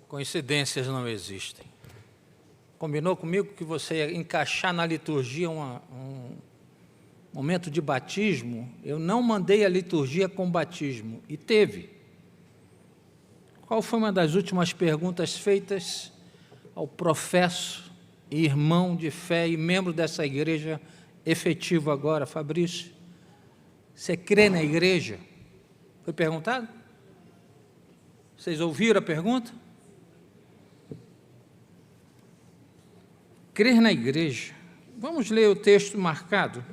Coincidências não existem. Combinou comigo que você ia encaixar na liturgia um momento de batismo? Eu não mandei a liturgia com batismo, e teve. Qual foi uma das últimas perguntas feitas ao professo, irmão de fé e membro dessa igreja efetivo agora, Fabrício? Você crê na igreja? Foi perguntado? Vocês ouviram a pergunta? Crer na igreja. Vamos ler o texto marcado.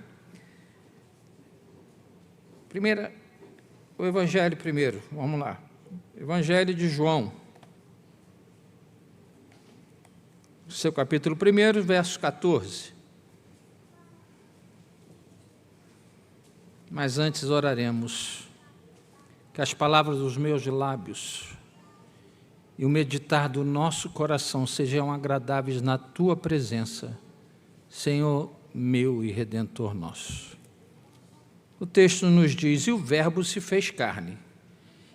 O Evangelho primeiro, vamos lá. Evangelho de João. Seu capítulo 1, verso 14. Mas antes oraremos. Que as palavras dos meus lábios e o meditar do nosso coração sejam agradáveis na Tua presença, Senhor meu e Redentor nosso. O texto nos diz: e o Verbo se fez carne,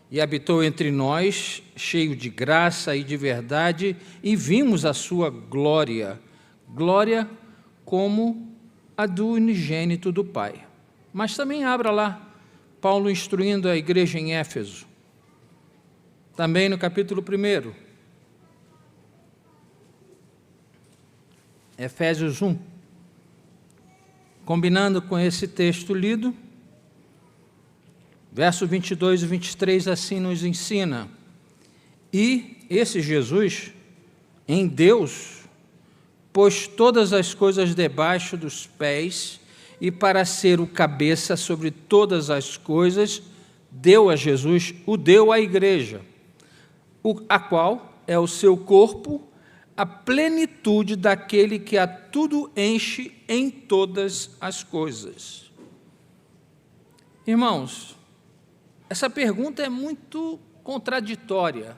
e habitou entre nós, cheio de graça e de verdade, e vimos a sua glória, glória como a do unigênito do Pai. Mas também abra lá, Paulo instruindo a igreja em Éfeso, também no capítulo 1, Efésios 1, combinando com esse texto lido, verso 22 e 23, assim nos ensina: e esse Jesus, em Deus, pôs todas as coisas debaixo dos pés, e para ser o cabeça sobre todas as coisas, deu a Jesus, o deu à igreja, a qual é o seu corpo, a plenitude daquele que a tudo enche em todas as coisas. Irmãos, essa pergunta é muito contraditória.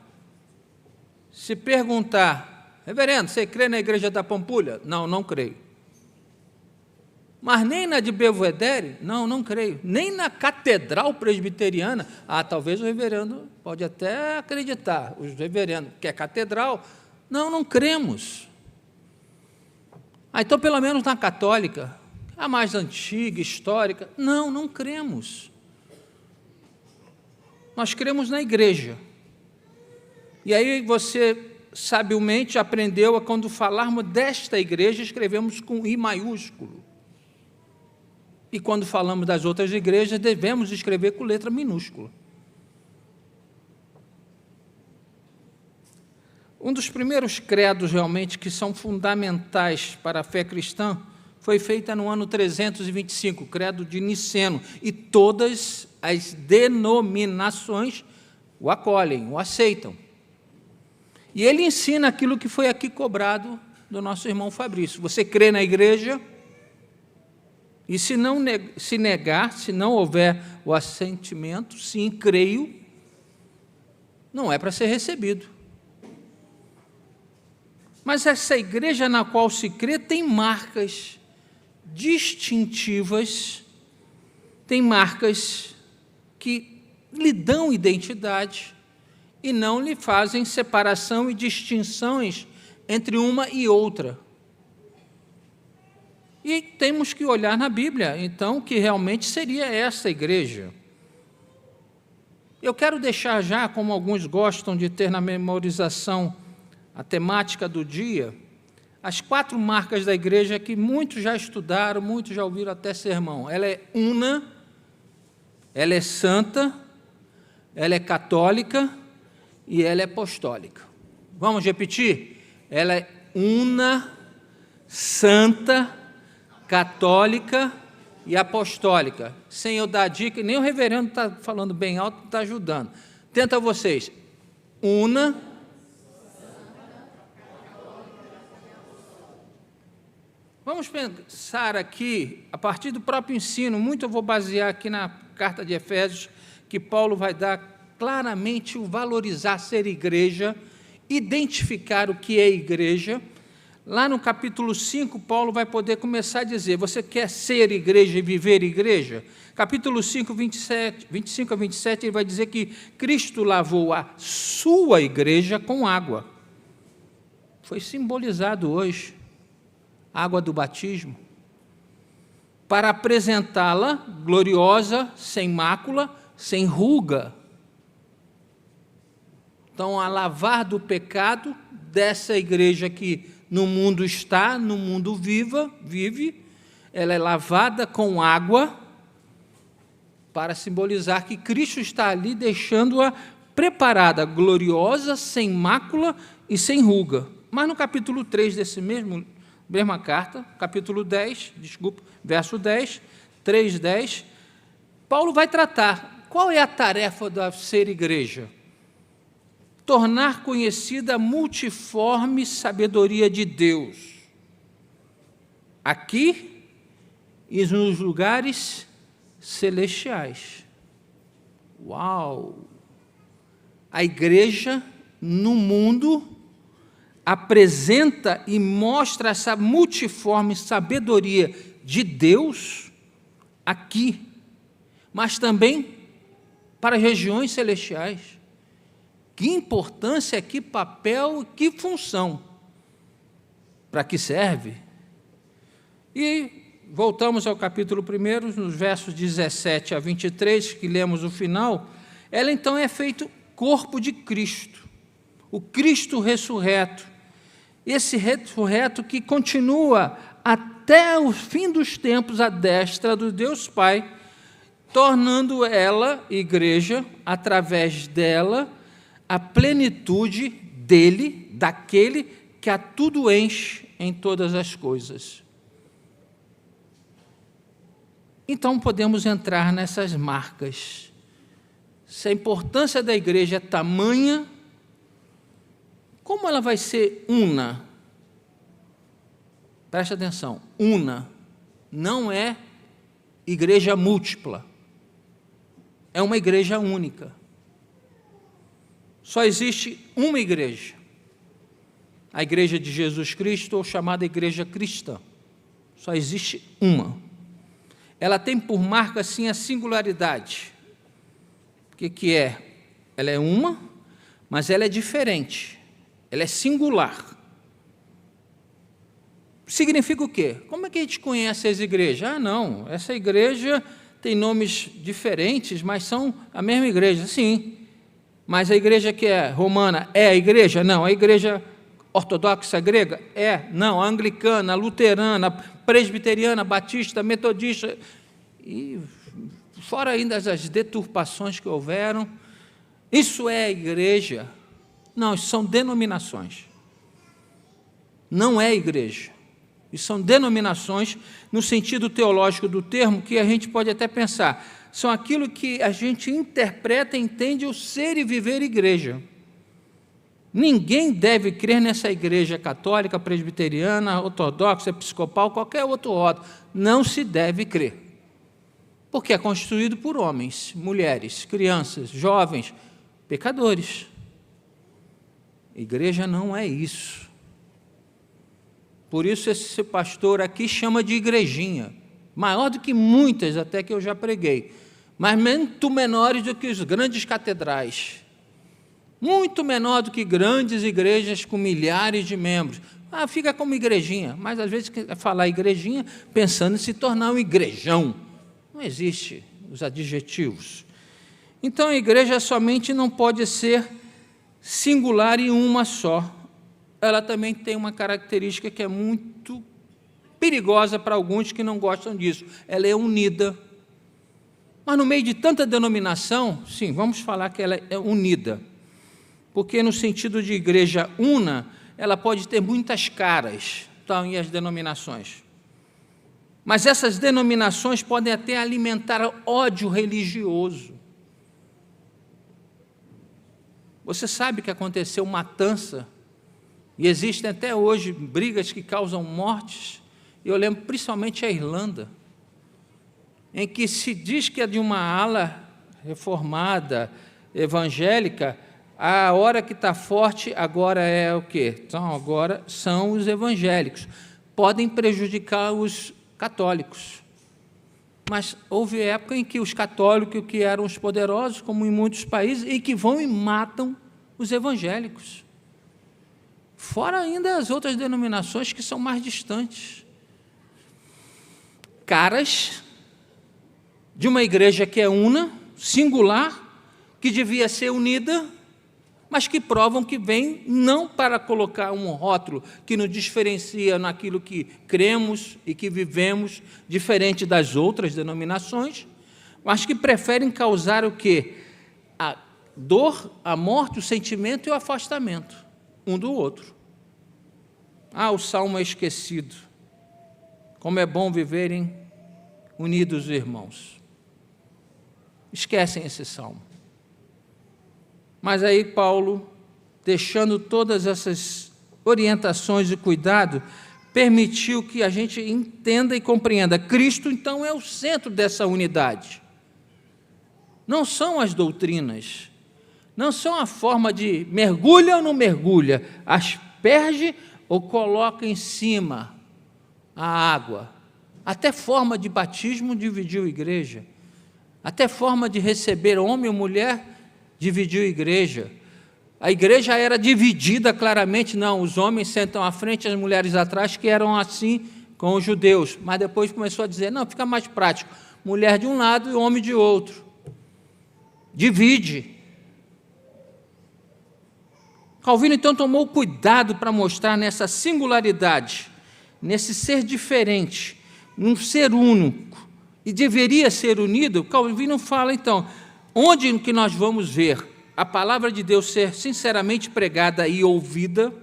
Se perguntar: reverendo, você crê na igreja da Pampulha? Não, não creio. Mas nem na de Belvedere? Não, não creio. Nem na Catedral Presbiteriana? Talvez o reverendo pode até acreditar, os reverendos, que é catedral. Não, não cremos. Então, pelo menos na católica, a mais antiga, histórica. Não, não cremos. Nós cremos na igreja. E aí você sabiamente aprendeu a, quando falarmos desta igreja, escrevemos com I maiúsculo. E quando falamos das outras igrejas, devemos escrever com letra minúscula. Um dos primeiros credos realmente que são fundamentais para a fé cristã foi feita no ano 325, o credo de Niceno, e todas as denominações o acolhem, o aceitam. E ele ensina aquilo que foi aqui cobrado do nosso irmão Fabrício: você crê na igreja? E se negar, se não houver o assentimento, sim, creio, não é para ser recebido. Mas essa igreja na qual se crê tem marcas distintivas, tem marcas que lhe dão identidade e não lhe fazem separação e distinções entre uma e outra. E temos que olhar na Bíblia, então, que realmente seria essa igreja. Eu quero deixar já, como alguns gostam de ter na memorização a temática do dia, as 4 marcas da igreja que muitos já estudaram, muitos já ouviram até sermão. Ela é una, ela é santa, ela é católica e ela é apostólica. Vamos repetir? Ela é una, santa, católica e apostólica. Sem eu dar dica, nem o reverendo está falando bem alto, está ajudando. Tenta vocês. Una. Vamos pensar aqui, a partir do próprio ensino, muito eu vou basear aqui na carta de Efésios, que Paulo vai dar claramente o valorizar ser igreja, identificar o que é igreja. Lá no capítulo 5, Paulo vai poder começar a dizer: você quer ser igreja e viver igreja? Capítulo 5, 25 a 27, ele vai dizer que Cristo lavou a sua igreja com água. foi simbolizado hoje, a água do batismo, para apresentá-la gloriosa, sem mácula, sem ruga. Então, a lavar do pecado dessa igreja que no mundo está, no mundo vive, ela é lavada com água para simbolizar que Cristo está ali, deixando-a preparada, gloriosa, sem mácula e sem ruga. Mas no capítulo 3 mesma carta, capítulo 10, verso 10, 3:10, Paulo vai tratar qual é a tarefa da ser igreja. Tornar conhecida a multiforme sabedoria de Deus, aqui e nos lugares celestiais. Uau! A igreja no mundo apresenta e mostra essa multiforme sabedoria de Deus aqui, mas também para regiões celestiais. Que importância, que papel, que função. Para que serve? E voltamos ao capítulo 1, nos versos 17 a 23, que lemos o final. Ela então é feito corpo de Cristo, o Cristo ressurreto. Esse ressurreto que continua até o fim dos tempos à destra do Deus Pai, tornando ela, igreja, através dela, a plenitude dele, daquele que a tudo enche em todas as coisas. Então podemos entrar nessas marcas. Se a importância da igreja é tamanha, como ela vai ser una? Preste atenção, una não é igreja múltipla, é uma igreja única. Só existe uma igreja, a igreja de Jesus Cristo, ou chamada igreja cristã. Só existe uma. Ela tem por marca, sim, a singularidade. O que é? Ela é uma, mas ela é diferente. Ela é singular. Significa o quê? Como é que a gente conhece as igrejas? Ah, não, essa igreja tem nomes diferentes, mas são a mesma igreja. Sim. Mas a igreja que é romana é a igreja? Não. A igreja ortodoxa grega? É. Não. A anglicana, a luterana, a presbiteriana, a batista, metodista. E fora ainda as deturpações que houveram. Isso é a igreja? Não, isso são denominações. Não é igreja. Isso são denominações no sentido teológico do termo, que a gente pode até pensar. São aquilo que a gente interpreta e entende o ser e viver igreja. Ninguém deve crer nessa igreja católica, presbiteriana, ortodoxa, episcopal, qualquer outro rótulo. Não se deve crer. Porque é constituído por homens, mulheres, crianças, jovens, pecadores. Igreja não é isso. Por isso esse pastor aqui chama de igrejinha. Maior do que muitas até que eu já preguei, mas muito menores do que os grandes catedrais, muito menor do que grandes igrejas com milhares de membros. Ah, fica como igrejinha, mas às vezes quer falar igrejinha pensando em se tornar um igrejão. Não existe os adjetivos. Então a igreja somente não pode ser singular e uma só. Ela também tem uma característica que é muito perigosa para alguns que não gostam disso. Ela é unida. Mas no meio de tanta denominação, sim, vamos falar que ela é unida. Porque no sentido de igreja una, ela pode ter muitas caras, tal, e as denominações. Mas essas denominações podem até alimentar ódio religioso. Você sabe que aconteceu matança, e existem até hoje brigas que causam mortes. Eu lembro principalmente a Irlanda, em que se diz que é de uma ala reformada, evangélica, a hora que está forte agora é o quê? Então, agora são os evangélicos. Podem prejudicar os católicos. Mas houve época em que os católicos, que eram os poderosos, como em muitos países, e que vão e matam os evangélicos. Fora ainda as outras denominações que são mais distantes. Caras de uma igreja que é una, singular, que devia ser unida, mas que provam que vem não para colocar um rótulo que nos diferencia naquilo que cremos e que vivemos, diferente das outras denominações, mas que preferem causar o quê? A dor, a morte, o sentimento e o afastamento um do outro. O salmo é esquecido. Como é bom viverem unidos, irmãos. Esquecem esse salmo. Mas aí Paulo, deixando todas essas orientações e cuidado, permitiu que a gente entenda e compreenda. Cristo, então, é o centro dessa unidade. Não são as doutrinas, não são a forma de mergulha ou não mergulha, asperge ou coloca em cima a água. Até forma de batismo dividiu a igreja. Até forma de receber homem ou mulher dividiu a igreja. A igreja era dividida claramente, não, os homens sentam à frente, as mulheres atrás, que eram assim com os judeus. Mas depois começou a dizer, não, fica mais prático, mulher de um lado e homem de outro. Divide. Calvino, então, tomou cuidado para mostrar nessa singularidade, nesse ser diferente, num ser único, e deveria ser unido. Calvino fala, então, onde que nós vamos ver a palavra de Deus ser sinceramente pregada e ouvida,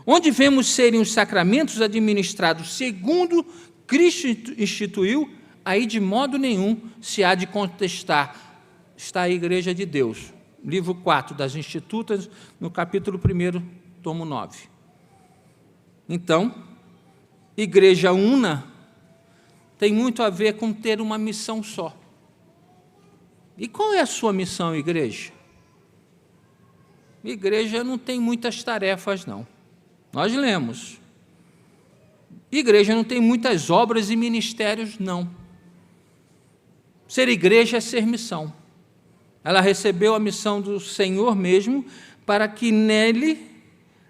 onde vemos serem os sacramentos administrados segundo Cristo instituiu, aí de modo nenhum se há de contestar, está a Igreja de Deus. Livro 4 das Institutas, no capítulo 1, tomo 9. Então, igreja una tem muito a ver com ter uma missão só. E qual é a sua missão, igreja? Igreja não tem muitas tarefas, não. Nós lemos. Igreja não tem muitas obras e ministérios, não. Ser igreja é ser missão. Ela recebeu a missão do Senhor mesmo, para que nele,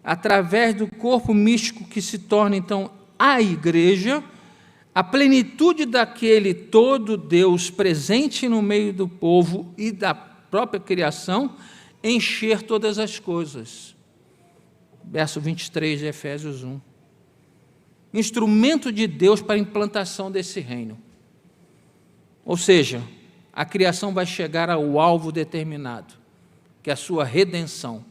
através do corpo místico que se torna, então, a igreja, a plenitude daquele todo Deus presente no meio do povo e da própria criação, encher todas as coisas. Verso 23 de Efésios 1. Instrumento de Deus para a implantação desse reino. Ou seja, a criação vai chegar ao alvo determinado, que é a sua redenção,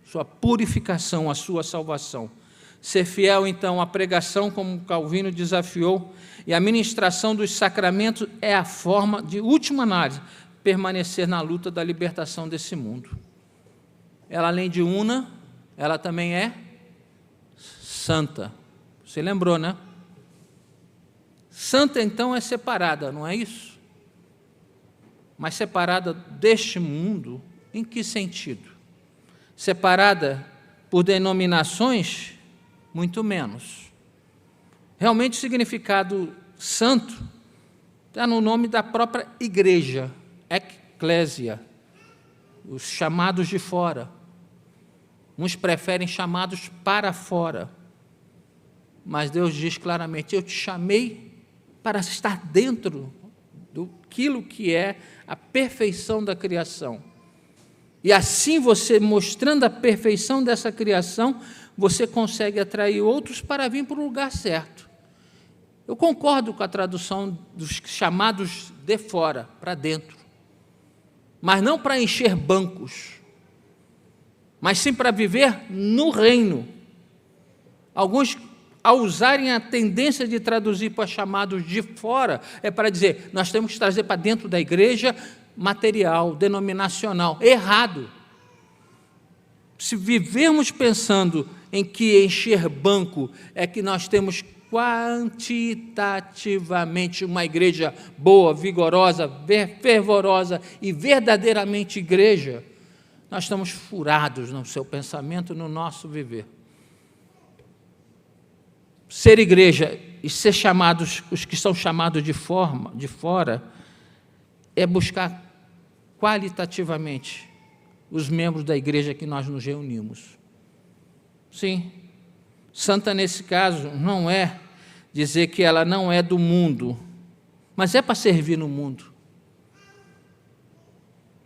sua purificação, a sua salvação. Ser fiel, então, à pregação, como Calvino desafiou, e a ministração dos sacramentos é a forma, de última análise, permanecer na luta da libertação desse mundo. Ela, além de una, ela também é santa. Você lembrou, né? Santa, então, é separada, não é isso? Mas separada deste mundo, em que sentido? Separada por denominações? Muito menos. Realmente o significado santo está no nome da própria igreja, eclésia, os chamados de fora. Uns preferem chamados para fora, mas Deus diz claramente, eu te chamei para estar dentro daquilo que é a perfeição da criação. E assim você, mostrando a perfeição dessa criação, você consegue atrair outros para vir para o lugar certo. Eu concordo com a tradução dos chamados de fora, para dentro. Mas não para encher bancos, mas sim para viver no reino. Alguns, ao usarem a tendência de traduzir para chamados de fora, é para dizer, nós temos que trazer para dentro da igreja material, denominacional. Errado. Se vivermos pensando em que encher banco é que nós temos quantitativamente uma igreja boa, vigorosa, fervorosa e verdadeiramente igreja, nós estamos furados no seu pensamento e no nosso viver. Ser igreja e ser chamados, os que são chamados de fora, é buscar qualitativamente os membros da igreja que nós nos reunimos. Sim, santa nesse caso não é dizer que ela não é do mundo, mas é para servir no mundo.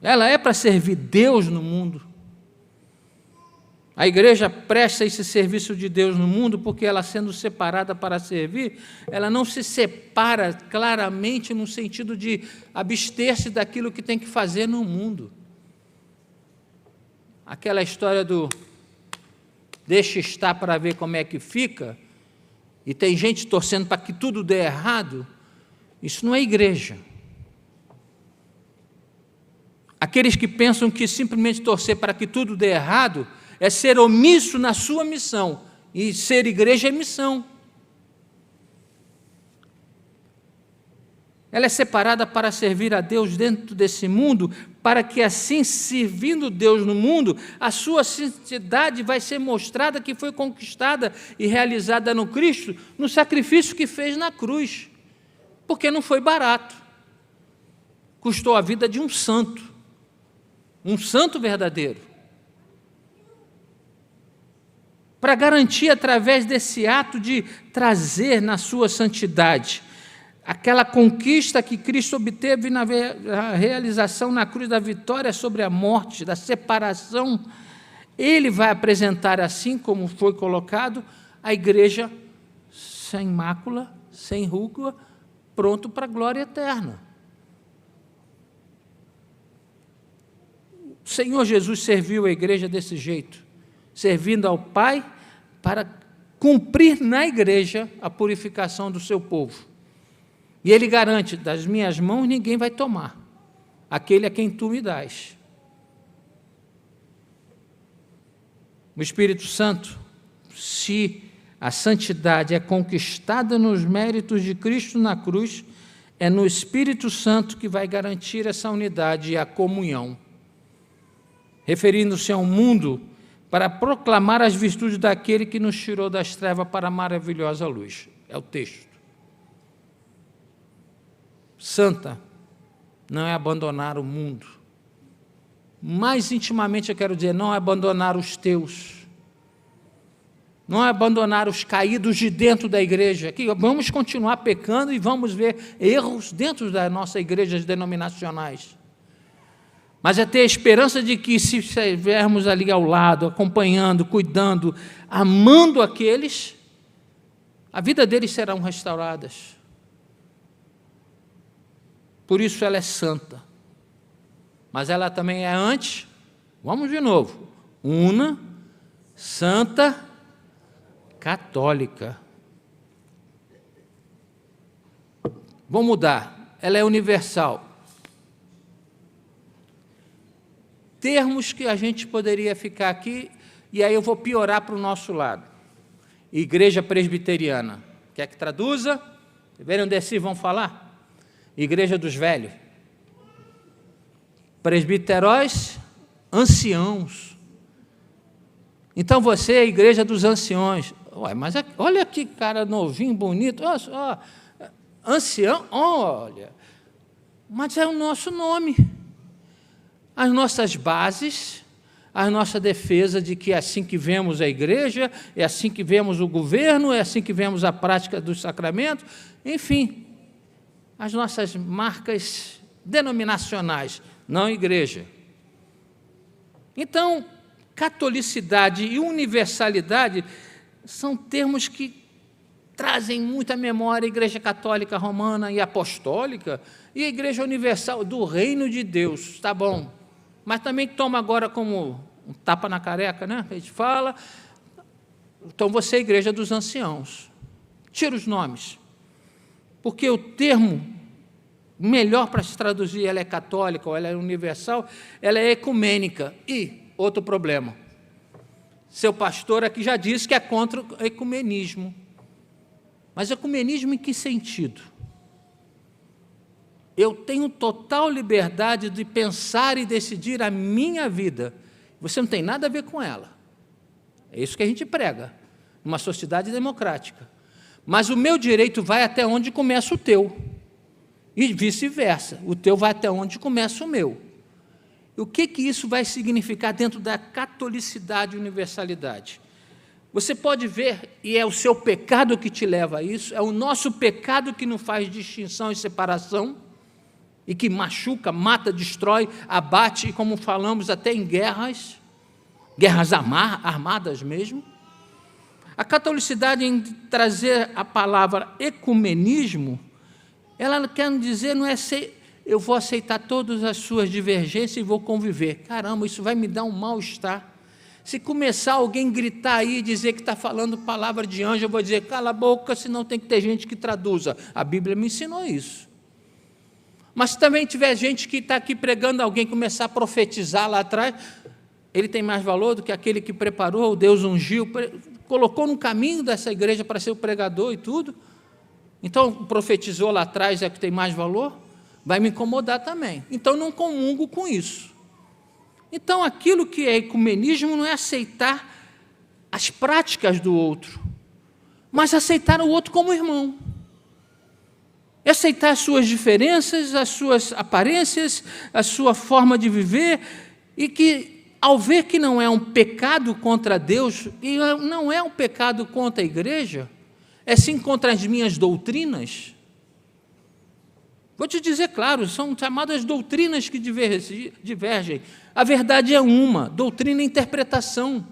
Ela é para servir Deus no mundo. A igreja presta esse serviço de Deus no mundo porque ela, sendo separada para servir, ela não se separa claramente no sentido de abster-se daquilo que tem que fazer no mundo. Aquela história do deixa estar para ver como é que fica, e tem gente torcendo para que tudo dê errado, isso não é igreja. Aqueles que pensam que simplesmente torcer para que tudo dê errado é ser omisso na sua missão, e ser igreja é missão. Ela é separada para servir a Deus dentro desse mundo, para que assim, servindo Deus no mundo, a sua santidade vai ser mostrada que foi conquistada e realizada no Cristo, no sacrifício que fez na cruz, porque não foi barato, custou a vida de um santo verdadeiro. Para garantir, através desse ato de trazer na sua santidade aquela conquista que Cristo obteve na realização na cruz da vitória sobre a morte, da separação, Ele vai apresentar, assim como foi colocado, a igreja sem mácula, sem ruga, pronto para a glória eterna. O Senhor Jesus serviu a igreja desse jeito, servindo ao Pai para cumprir na igreja a purificação do seu povo. E Ele garante, das minhas mãos ninguém vai tomar, aquele a quem tu me dás. O Espírito Santo, se a santidade é conquistada nos méritos de Cristo na cruz, é no Espírito Santo que vai garantir essa unidade e a comunhão. Referindo-se ao mundo, para proclamar as virtudes daquele que nos tirou das trevas para a maravilhosa luz. É o texto. Santa não é abandonar o mundo. Mais intimamente eu quero dizer, não é abandonar os teus. Não é abandonar os caídos de dentro da igreja. Aqui, vamos continuar pecando e vamos ver erros dentro das nossas igrejas denominacionais. Mas é ter a esperança de que, se estivermos ali ao lado, acompanhando, cuidando, amando aqueles, a vida deles serão restauradas. Por isso ela é santa. Mas ela também é antes, vamos de novo, una, santa, católica. Vou mudar, ela é universal. Termos que a gente poderia ficar aqui, e aí eu vou piorar para o nosso lado. Igreja presbiteriana. Quer que traduza? Verem onde assim vão falar? Igreja dos velhos. Presbiteróis, anciãos. Então você é a igreja dos anciões. Ué, mas olha que cara novinho, bonito. Ancião, olha. Mas é o nosso nome. As nossas bases, a nossa defesa de que é assim que vemos a igreja, é assim que vemos o governo, é assim que vemos a prática dos sacramentos, enfim, as nossas marcas denominacionais, não igreja. Então, catolicidade e universalidade são termos que trazem muita memória a Igreja Católica Romana e Apostólica e a Igreja Universal do Reino de Deus, tá bom. Mas também toma agora como um tapa na careca, né? A gente fala, então você é a Igreja dos Anciãos. Tira os nomes, porque o termo melhor para se traduzir, ela é católica ou ela é universal, ela é ecumênica. E outro problema, seu pastor aqui já disse que é contra o ecumenismo. Mas ecumenismo em que sentido? Eu tenho total liberdade de pensar e decidir a minha vida. Você não tem nada a ver com ela. É isso que a gente prega, numa sociedade democrática. Mas o meu direito vai até onde começa o teu. E vice-versa. O teu vai até onde começa o meu. E o que isso vai significar dentro da catolicidade e universalidade? Você pode ver, e é o seu pecado que te leva a isso, é o nosso pecado que não faz distinção e separação, e que machuca, mata, destrói, abate, e como falamos até em guerras armadas mesmo. A catolicidade, em trazer a palavra ecumenismo, ela quer dizer, não é ser, eu vou aceitar todas as suas divergências e vou conviver. Caramba, isso vai me dar um mal-estar. Se começar alguém gritar aí e dizer que está falando palavra de anjo, eu vou dizer, cala a boca, senão tem que ter gente que traduza. A Bíblia me ensinou isso. Mas se também tiver gente que está aqui pregando, alguém começar a profetizar lá atrás, ele tem mais valor do que aquele que preparou, Deus ungiu, colocou no caminho dessa igreja para ser o pregador e tudo. Então, profetizou lá atrás é que tem mais valor? Vai me incomodar também. Então, não comungo com isso. Então, aquilo que é ecumenismo não é aceitar as práticas do outro, mas aceitar o outro como irmão. É aceitar as suas diferenças, as suas aparências, a sua forma de viver, e que, ao ver que não é um pecado contra Deus, e não é um pecado contra a igreja, é sim contra as minhas doutrinas. Vou te dizer, claro, são chamadas doutrinas que divergem. A verdade é uma, doutrina e interpretação.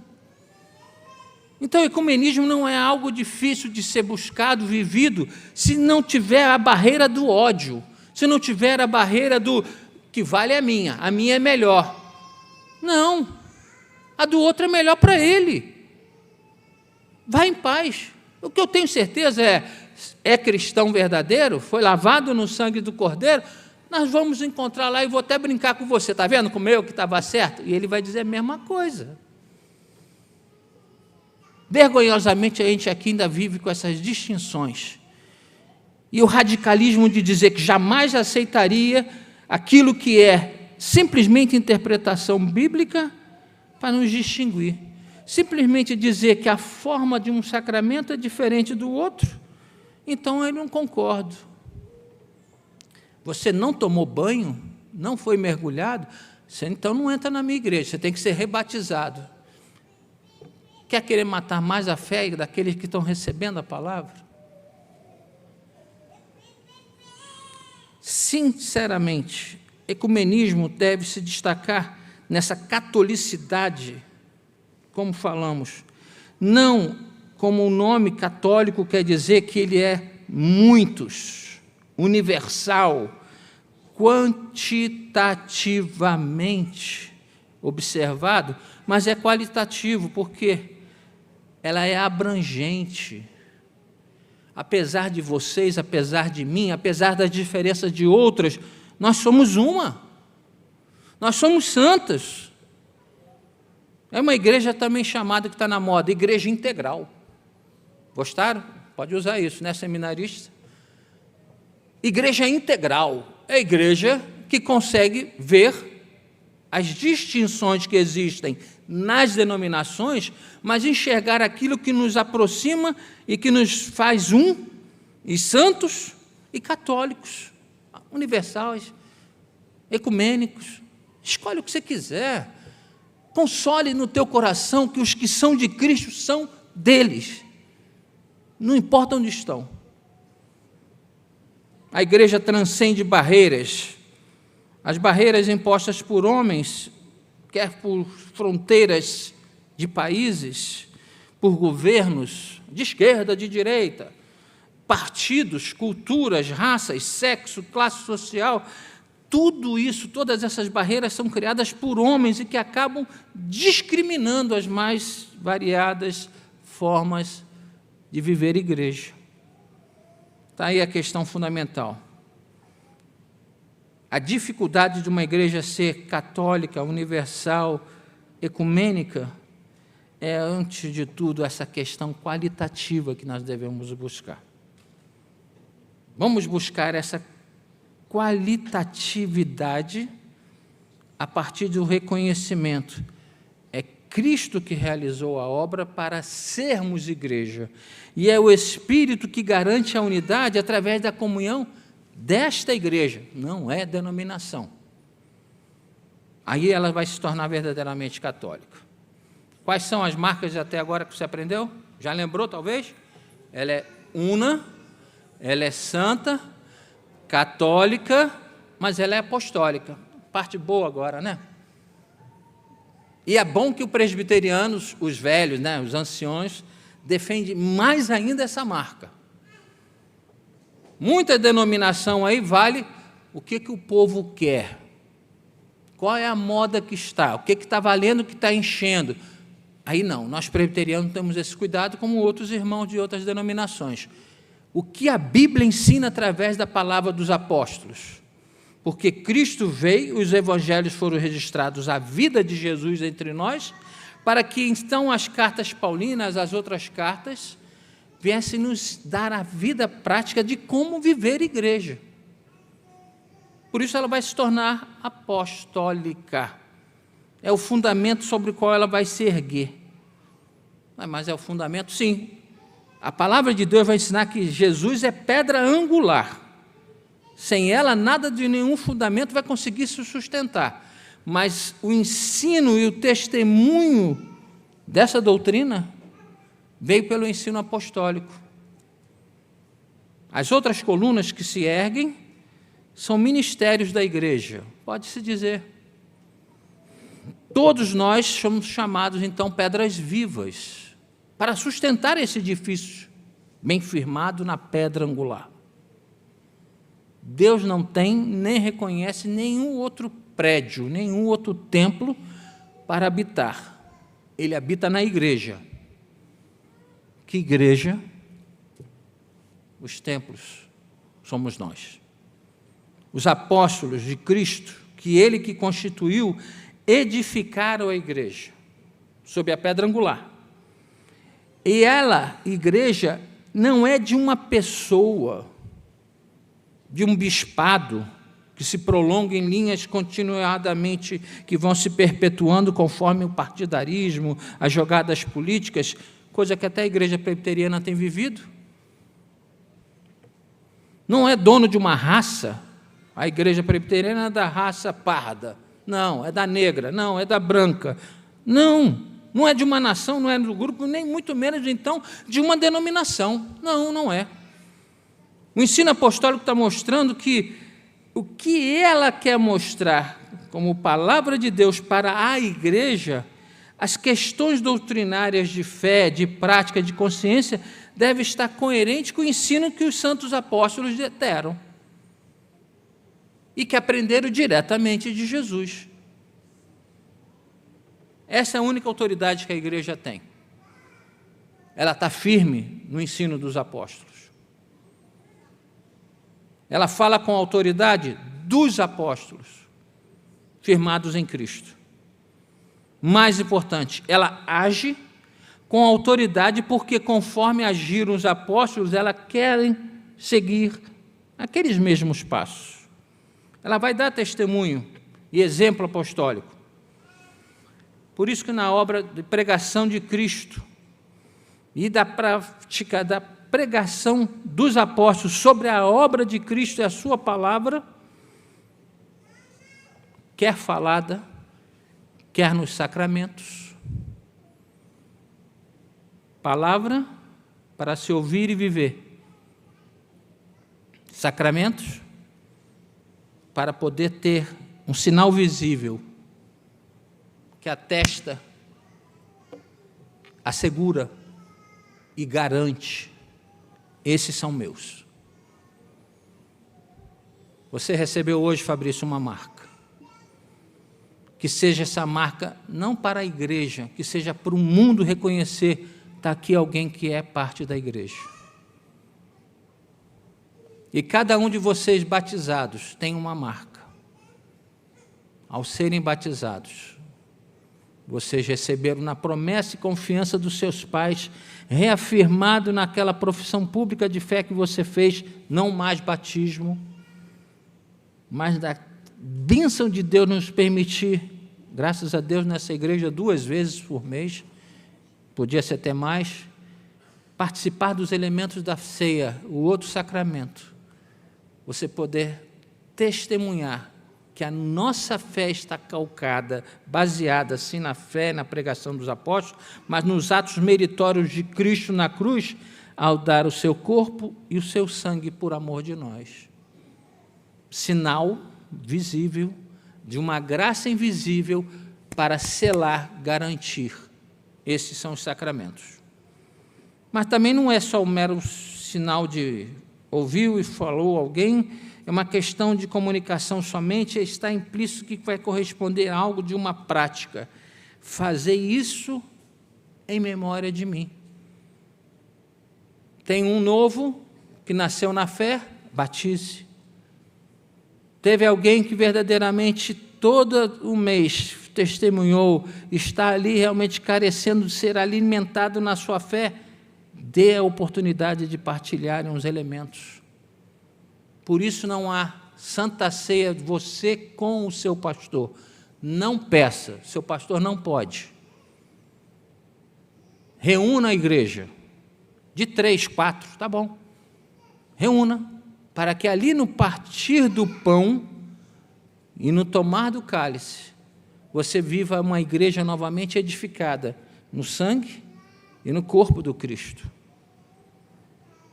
Então, o ecumenismo não é algo difícil de ser buscado, vivido, se não tiver a barreira do ódio, se não tiver a barreira do que vale a minha é melhor. Não, a do outro é melhor para ele. Vá em paz. O que eu tenho certeza é cristão verdadeiro, foi lavado no sangue do Cordeiro, nós vamos encontrar lá e vou até brincar com você, está vendo como eu que estava certo? E ele vai dizer a mesma coisa. Vergonhosamente a gente aqui ainda vive com essas distinções. E o radicalismo de dizer que jamais aceitaria aquilo que é simplesmente interpretação bíblica para nos distinguir. Simplesmente dizer que a forma de um sacramento é diferente do outro, então eu não concordo. Você não tomou banho, não foi mergulhado, você então não entra na minha igreja, você tem que ser rebatizado. Quer querer matar mais a fé daqueles que estão recebendo a palavra? Sinceramente, ecumenismo deve se destacar nessa catolicidade, como falamos, não como o nome católico quer dizer que ele é muitos, universal, quantitativamente observado, mas é qualitativo, porque ela é abrangente. Apesar de vocês, apesar de mim, apesar das diferenças de outras, nós somos uma. Nós somos santas. É uma igreja também chamada, que está na moda, igreja integral. Gostaram? Pode usar isso, né, seminarista? Igreja integral é a igreja que consegue ver as distinções que existem nas denominações, mas enxergar aquilo que nos aproxima e que nos faz e santos e católicos, universais, ecumênicos. Escolhe o que você quiser. Console no teu coração que os que são de Cristo são deles. Não importa onde estão. A igreja transcende barreiras. As barreiras impostas por homens, quer por fronteiras de países, por governos de esquerda, de direita, partidos, culturas, raças, sexo, classe social, tudo isso, todas essas barreiras são criadas por homens e que acabam discriminando as mais variadas formas de viver igreja. Está aí a questão fundamental. A dificuldade de uma igreja ser católica, universal, ecumênica, é, antes de tudo, essa questão qualitativa que nós devemos buscar. Vamos buscar essa qualitatividade a partir do reconhecimento. É Cristo que realizou a obra para sermos igreja. E é o Espírito que garante a unidade através da comunhão desta igreja, não é denominação. Aí ela vai se tornar verdadeiramente católica. Quais são as marcas até agora que você aprendeu? Já lembrou, talvez? Ela é una, ela é santa, católica, mas ela é apostólica. Parte boa agora, né? E é bom que os presbiterianos, os velhos, né, os anciões, defendem mais ainda essa marca. Muita denominação aí vale o que o povo quer. Qual é a moda que está? O que está valendo, o que está enchendo? Aí não, nós presbiterianos temos esse cuidado, como outros irmãos de outras denominações. O que a Bíblia ensina através da palavra dos apóstolos? Porque Cristo veio, os evangelhos foram registrados, a vida de Jesus entre nós, para que então as cartas paulinas, as outras cartas, viessem nos dar a vida prática de como viver igreja. Por isso ela vai se tornar apostólica. É o fundamento sobre o qual ela vai se erguer. Mas é o fundamento? Sim. A palavra de Deus vai ensinar que Jesus é pedra angular. Sem ela, nada de nenhum fundamento vai conseguir se sustentar. Mas o ensino e o testemunho dessa doutrina veio pelo ensino apostólico. As outras colunas que se erguem são ministérios da igreja, pode-se dizer. Todos nós somos chamados, então, pedras vivas, para sustentar esse edifício bem firmado na pedra angular. Deus não tem nem reconhece nenhum outro prédio, nenhum outro templo para habitar. Ele habita na igreja. Que igreja? Os templos somos nós. Os apóstolos de Cristo, que ele que constituiu, edificaram a igreja sob a pedra angular. E ela, igreja, não é de uma pessoa, de um bispado, que se prolonga em linhas continuadamente, que vão se perpetuando conforme o partidarismo, as jogadas políticas, coisa que até a igreja presbiteriana tem vivido. Não é dono de uma raça, a igreja presbiteriana é da raça parda, não, é da negra, não, é da branca, não é de uma nação, não é do grupo, nem muito menos, então, de uma denominação, não é. O ensino apostólico está mostrando que o que ela quer mostrar como palavra de Deus para a igreja, as questões doutrinárias de fé, de prática, de consciência, devem estar coerentes com o ensino que os santos apóstolos deram e que aprenderam diretamente de Jesus. Essa é a única autoridade que a igreja tem. Ela está firme no ensino dos apóstolos. Ela fala com a autoridade dos apóstolos, firmados em Cristo. Mais importante, ela age com autoridade porque, conforme agiram os apóstolos, ela querem seguir aqueles mesmos passos. Ela vai dar testemunho e exemplo apostólico. Por isso que na obra de pregação de Cristo e da prática da pregação dos apóstolos sobre a obra de Cristo e a sua palavra, quer falada, quer nos sacramentos, palavra para se ouvir e viver, sacramentos para poder ter um sinal visível que atesta, assegura e garante: esses são meus. Você recebeu hoje, Fabrício, uma marca. Que seja essa marca não para a igreja, que seja para o mundo reconhecer: está aqui alguém que é parte da igreja. E cada um de vocês batizados tem uma marca. Ao serem batizados, vocês receberam na promessa e confiança dos seus pais, reafirmado naquela profissão pública de fé que você fez, não mais batismo, mas da bênção de Deus nos permitir, graças a Deus, nessa igreja 2 vezes por mês, podia ser até mais, participar dos elementos da ceia, o outro sacramento, você poder testemunhar que a nossa fé está calcada, baseada sim na fé, na pregação dos apóstolos, mas nos atos meritórios de Cristo na cruz, ao dar o seu corpo e o seu sangue por amor de nós. Sinal visível de uma graça invisível para selar, garantir. Esses são os sacramentos. Mas também não é só um mero sinal de ouviu e falou alguém, é uma questão de comunicação somente, está implícito que vai corresponder a algo de uma prática. Fazer isso em memória de mim. Tem um novo que nasceu na fé, batize. Teve alguém que verdadeiramente todo o mês testemunhou, está ali realmente carecendo de ser alimentado na sua fé, dê a oportunidade de partilharem os elementos. Por isso não há santa ceia, você com o seu pastor. Não peça, seu pastor não pode. Reúna a igreja, de 3, 4, tá bom. Reúna, para que ali no partir do pão e no tomar do cálice, você viva uma igreja novamente edificada no sangue e no corpo do Cristo.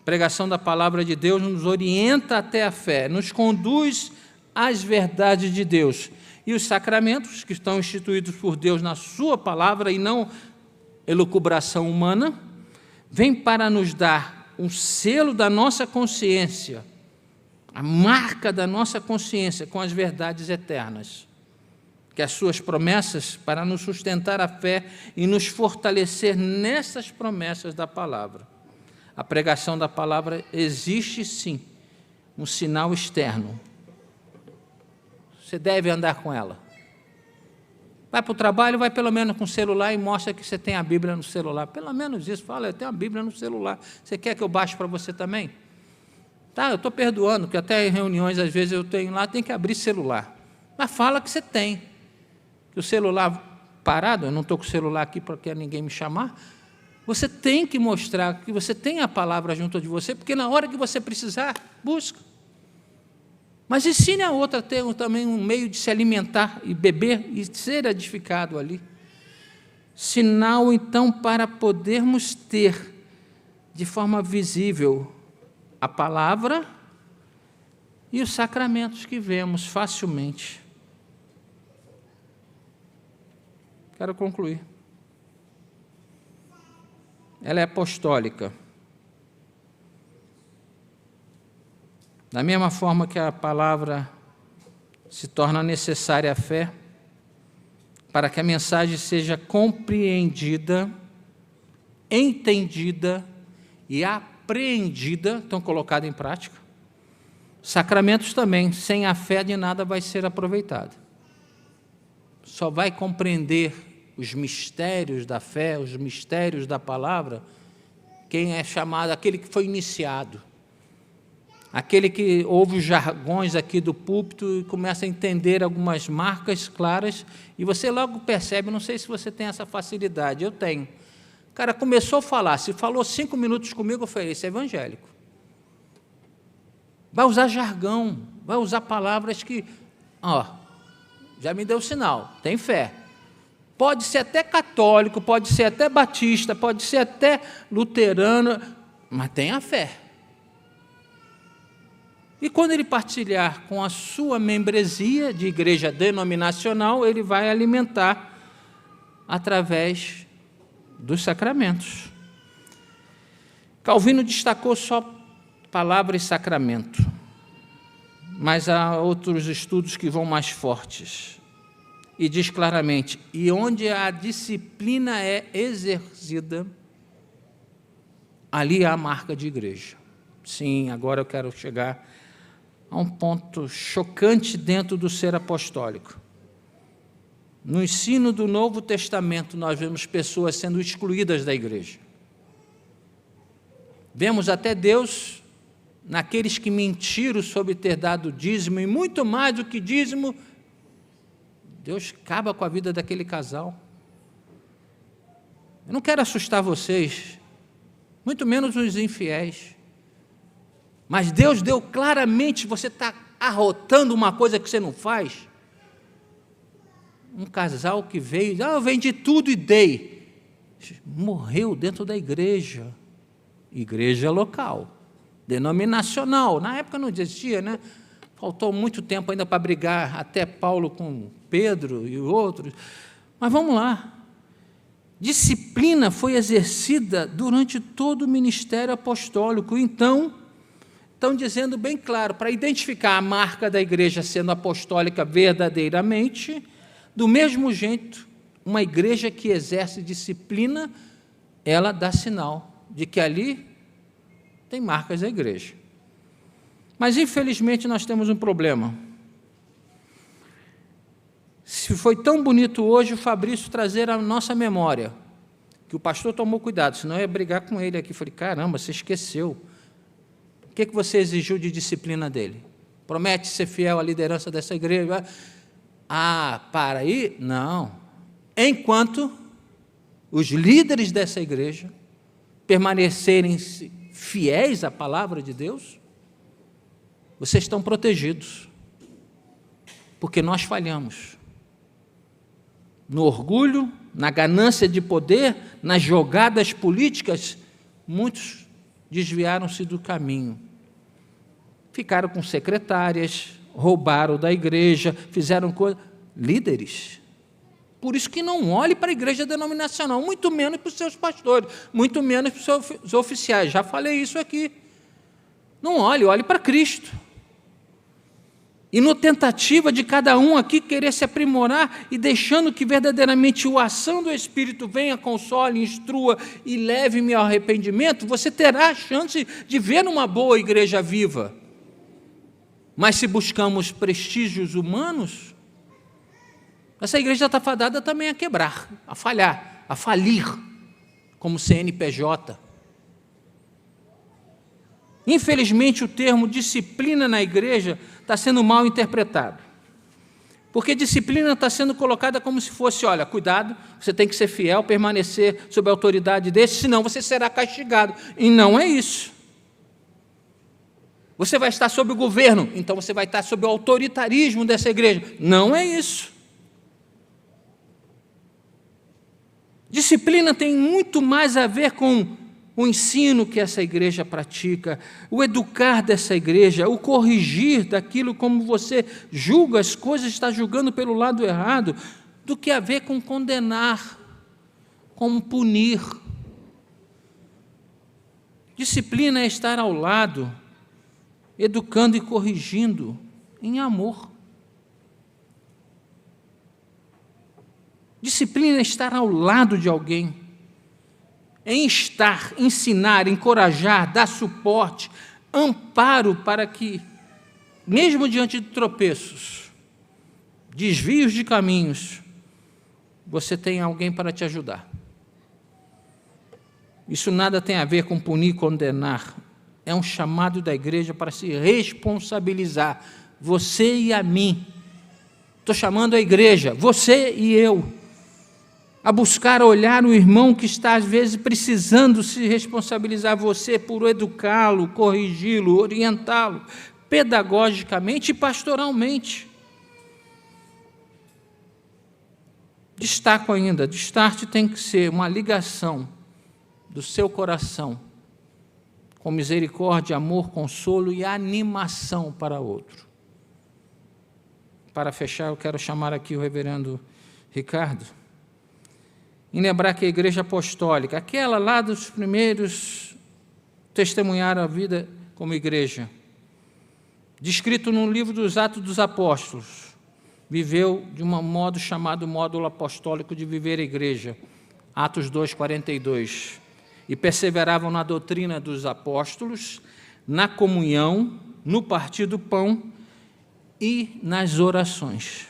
A pregação da palavra de Deus nos orienta até a fé, nos conduz às verdades de Deus. E os sacramentos, que estão instituídos por Deus na sua palavra e não elucubração humana, vêm para nos dar um selo da nossa consciência, a marca da nossa consciência com as verdades eternas, que as suas promessas para nos sustentar a fé e nos fortalecer nessas promessas da palavra. A pregação da palavra existe sim, um sinal externo. Você deve andar com ela. Vai para o trabalho, vai pelo menos com o celular e mostra que você tem a Bíblia no celular. Pelo menos isso, fala, eu tenho a Bíblia no celular. Você quer que eu baixe para você também? Tá, eu estou perdoando, porque até em reuniões, às vezes, eu tenho lá, tem que abrir celular. Mas fala que você tem. Que o celular parado, eu não estou com o celular aqui para que ninguém me chamar, você tem que mostrar que você tem a palavra junto de você, porque na hora que você precisar, busca. Mas ensine a outra a ter também um meio de se alimentar e beber e ser edificado ali. Sinal, então, para podermos ter de forma visível a palavra e os sacramentos que vemos facilmente. Quero concluir. Ela é apostólica. Da mesma forma que a palavra se torna necessária à fé, para que a mensagem seja compreendida, entendida e apreendida, então colocada em prática. Sacramentos também, sem a fé de nada vai ser aproveitado. Só vai compreender os mistérios da fé, os mistérios da palavra, quem é chamado, aquele que foi iniciado. Aquele que ouve os jargões aqui do púlpito e começa a entender algumas marcas claras, e você logo percebe, não sei se você tem essa facilidade, eu tenho. O cara começou a falar, se falou 5 minutos comigo, eu falei, esse é evangélico. Vai usar jargão, vai usar palavras que, já me deu sinal, tem fé. Pode ser até católico, pode ser até batista, pode ser até luterano, mas tem a fé. E quando ele partilhar com a sua membresia de igreja denominacional, ele vai alimentar através dos sacramentos. Calvino destacou só palavra e sacramento, mas há outros estudos que vão mais fortes. E diz claramente, e onde a disciplina é exercida, ali há a marca de igreja. Sim, agora eu quero chegar a um ponto chocante dentro do ser apostólico. No ensino do Novo Testamento, nós vemos pessoas sendo excluídas da igreja. Vemos até Deus naqueles que mentiram sobre ter dado dízimo, e muito mais do que dízimo, Deus acaba com a vida daquele casal. Eu não quero assustar vocês, muito menos os infiéis. Mas Deus deu claramente, você está arrotando uma coisa que você não faz, Um casal que veio, eu vendi tudo e dei. Morreu dentro da igreja local, denominacional. Na época não existia, né? Faltou muito tempo ainda para brigar, até Paulo com Pedro e outros. Mas vamos lá. Disciplina foi exercida durante todo o ministério apostólico. Então, estão dizendo bem claro, para identificar a marca da igreja sendo apostólica verdadeiramente, do mesmo jeito, uma igreja que exerce disciplina, ela dá sinal de que ali tem marcas da igreja. Mas, infelizmente, nós temos um problema. Se foi tão bonito hoje o Fabrício trazer à nossa memória, que o pastor tomou cuidado, senão eu ia brigar com ele aqui. Falei, caramba, você esqueceu. O que você exigiu de disciplina dele? Promete ser fiel à liderança dessa igreja? Para aí? Não. Enquanto os líderes dessa igreja permanecerem fiéis à palavra de Deus, vocês estão protegidos, porque nós falhamos. No orgulho, na ganância de poder, nas jogadas políticas, muitos desviaram-se do caminho. Ficaram com secretárias, roubaram da igreja, fizeram coisas. Líderes. Por isso que não olhe para a igreja denominacional, muito menos para os seus pastores, muito menos para os seus oficiais. Já falei isso aqui. Não olhe para Cristo. E na tentativa de cada um aqui querer se aprimorar e deixando que verdadeiramente a ação do Espírito venha, console, instrua e leve-me ao arrependimento, você terá a chance de ver uma boa igreja viva. Mas se buscamos prestígios humanos, essa igreja está fadada também a quebrar, a falhar, a falir, como CNPJ. Infelizmente, o termo disciplina na igreja está sendo mal interpretado. Porque disciplina está sendo colocada como se fosse, olha, cuidado, você tem que ser fiel, permanecer sob a autoridade desse, senão você será castigado. E não é isso. Você vai estar sob o governo, então você vai estar sob o autoritarismo dessa igreja. Não é isso. Disciplina tem muito mais a ver com o ensino que essa igreja pratica, o educar dessa igreja, o corrigir daquilo como você julga as coisas, está julgando pelo lado errado, do que a ver com condenar, com punir. Disciplina é estar ao lado, educando e corrigindo em amor. Disciplina é estar ao lado de alguém, é instar, ensinar, encorajar, dar suporte, amparo para que, mesmo diante de tropeços, desvios de caminhos, você tenha alguém para te ajudar. Isso nada tem a ver com punir, condenar. É um chamado da igreja para se responsabilizar, você e a mim. Estou chamando a igreja, você e eu, a buscar olhar o irmão que está, às vezes, precisando se responsabilizar você por educá-lo, corrigi-lo, orientá-lo, pedagogicamente e pastoralmente. Destaco ainda, destaque tem que ser uma ligação do seu coração com misericórdia, amor, consolo e animação para outro. Para fechar, eu quero chamar aqui o reverendo Ricardo, em lembrar que a igreja apostólica, aquela lá dos primeiros testemunharam a vida como igreja, descrito no livro dos Atos dos Apóstolos, viveu de um modo chamado módulo apostólico de viver a igreja, Atos 2:42, e perseveravam na doutrina dos apóstolos, na comunhão, no partir do pão e nas orações.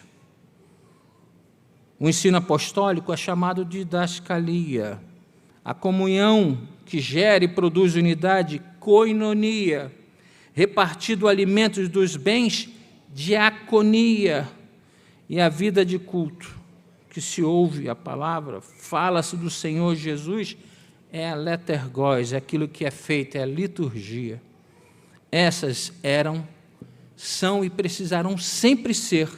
O ensino apostólico é chamado de didascalia. A comunhão que gera e produz unidade, koinonia. Repartido alimentos dos bens, diaconia. E a vida de culto, que se ouve a palavra, fala-se do Senhor Jesus, é a letergós, é aquilo que é feito, é a liturgia. Essas eram, são e precisarão sempre ser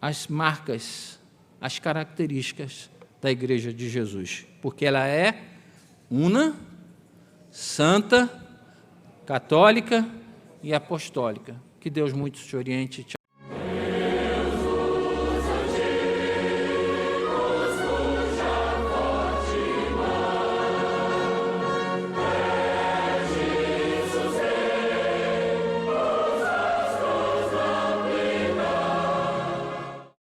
as marcas as características da Igreja de Jesus, porque ela é una, santa, católica e apostólica. Que Deus muito te oriente.